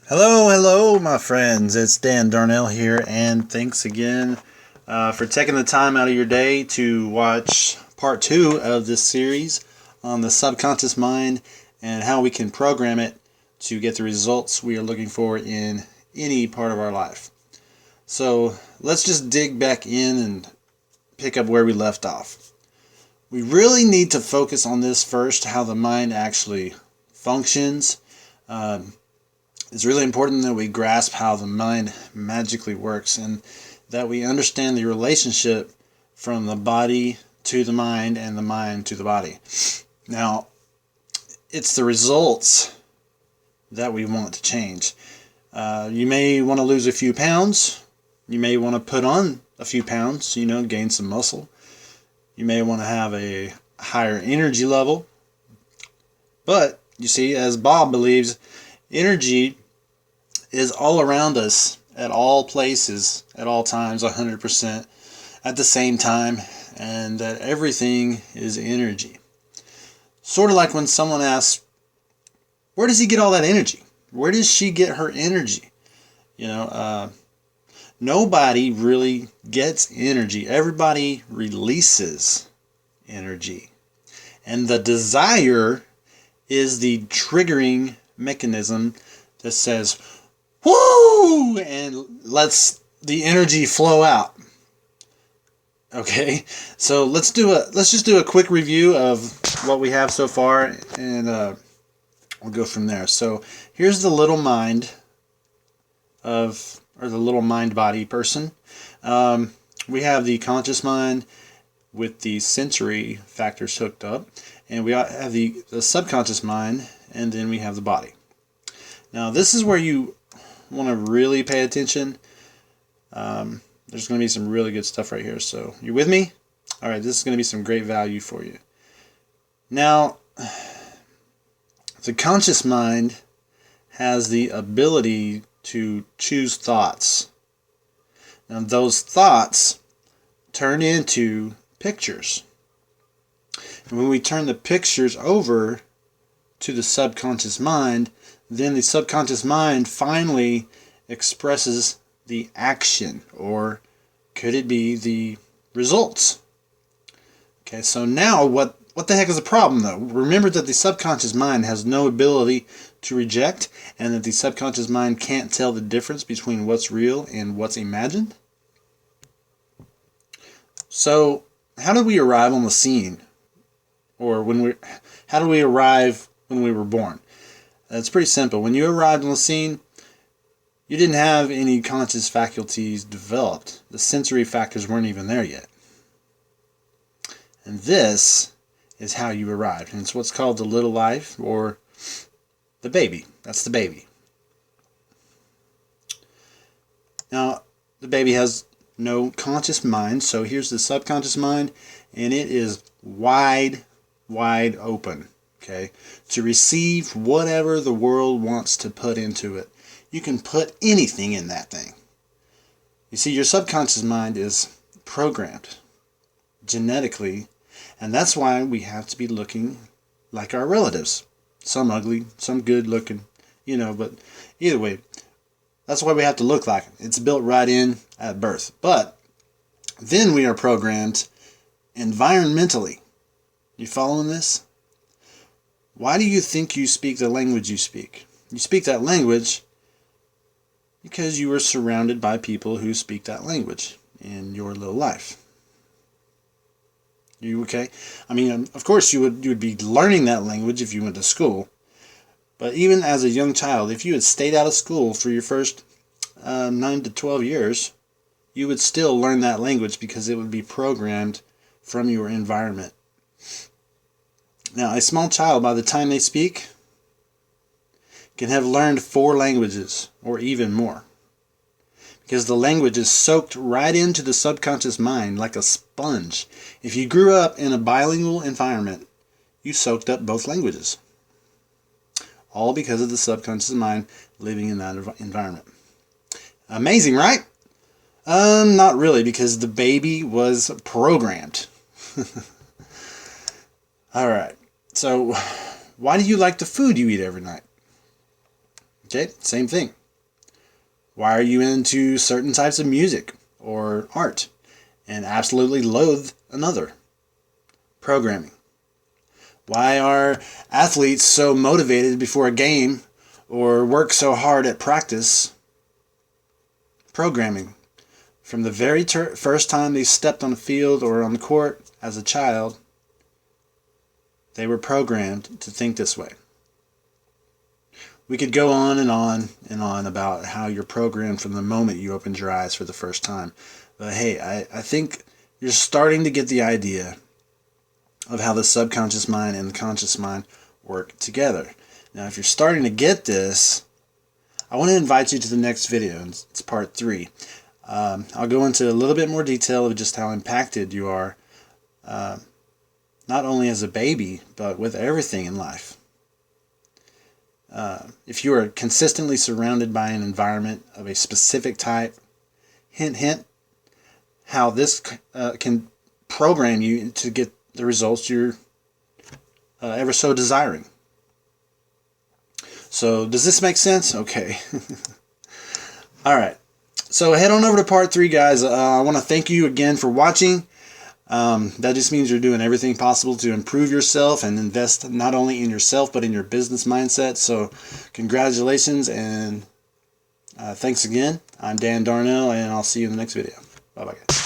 Hello, my friends. It's Darnell here, and thanks again for taking the time out of your day to watch part 2 of this series on the subconscious mind and how we can program it to get the results we are looking for in any part of our life. So let's just dig back in and pick up where we left off. We really need to focus on this first, how the mind actually functions. It's really important that we grasp how the mind magically works and that we understand the relationship from the body to the mind and the mind to the body. Now, it's the results that we want to change. You may want to lose a few pounds. You may want to put on a few pounds, gain some muscle. You may want to have a higher energy level. But, you see, as Bob believes, energy is all around us at all places, at all times, 100% at the same time, and that everything is energy. Sort of like when someone asks, where does he get all that energy? Where does she get her energy? Nobody really gets energy. Everybody releases energy. And the desire is the triggering mechanism that says, woo! And lets the energy flow out. Okay, so let's just do a quick review of what we have so far, and we'll go from there. So here's the little mind or the little mind body person. We have the conscious mind with the sensory factors hooked up, and we have the subconscious mind, and then we have the body. Now this is where you want to really pay attention. There's going to be some really good stuff right here. So you with me? All right, this is going to be some great value for you. Now, the conscious mind has the ability to choose thoughts. Now, those thoughts turn into pictures. And when we turn the pictures over to the subconscious mind, then the subconscious mind finally expresses the action, or could it be the results? Okay, so now what the heck is the problem though? Remember that the subconscious mind has no ability to reject, and that the subconscious mind can't tell the difference between what's real and what's imagined. So how did we arrive on the scene? Or how did we arrive when we were born? It's pretty simple. When you arrived on the scene, you didn't have any conscious faculties developed. The sensory factors weren't even there yet. And this is how you arrived. And it's what's called the little life, or the baby. That's the baby. Now, the baby has no conscious mind, so here's the subconscious mind, and it is wide open, okay, to receive whatever the world wants to put into it. You can put anything in that thing. You see, your subconscious mind is programmed genetically, and that's why we have to be looking like our relatives. Some ugly, some good looking, but either way, that's why we have to look like it. It's built right in at birth. But then we are programmed environmentally. You following this? Why do you think you speak the language you speak? You speak that language because you were surrounded by people who speak that language in your little life. You okay? I mean, of course you would be learning that language if you went to school. But even as a young child, if you had stayed out of school for your first 9 to 12 years, you would still learn that language because it would be programmed from your environment. Now, a small child, by the time they speak, can have learned 4 languages or even more, because the language is soaked right into the subconscious mind like a sponge. If you grew up in a bilingual environment, you soaked up both languages, all because of the subconscious mind living in that environment. Amazing, right? Not really, because the baby was programmed. All right, so why do you like the food you eat every night? Okay, same thing. Why are you into certain types of music or art and absolutely loathe another? Programming. Why are athletes so motivated before a game or work so hard at practice? Programming. From the very first time they stepped on the field or on the court as a child, they were programmed to think this way. We could go on and on and on about how you're programmed from the moment you opened your eyes for the first time. But hey, I think you're starting to get the idea of how the subconscious mind and the conscious mind work together. Now, if you're starting to get this, I want to invite you to the next video. It's part 3. I'll go into a little bit more detail of just how impacted you are, not only as a baby, but with everything in life. If you are consistently surrounded by an environment of a specific type, hint, hint, how this can program you to get the results you're ever so desiring. So, does this make sense? Okay. All right. So, head on over to part 3, guys. I want to thank you again for watching. That just means you're doing everything possible to improve yourself and invest not only in yourself, but in your business mindset. So, congratulations and thanks again. I'm Dan Darnell, and I'll see you in the next video. Bye-bye, guys.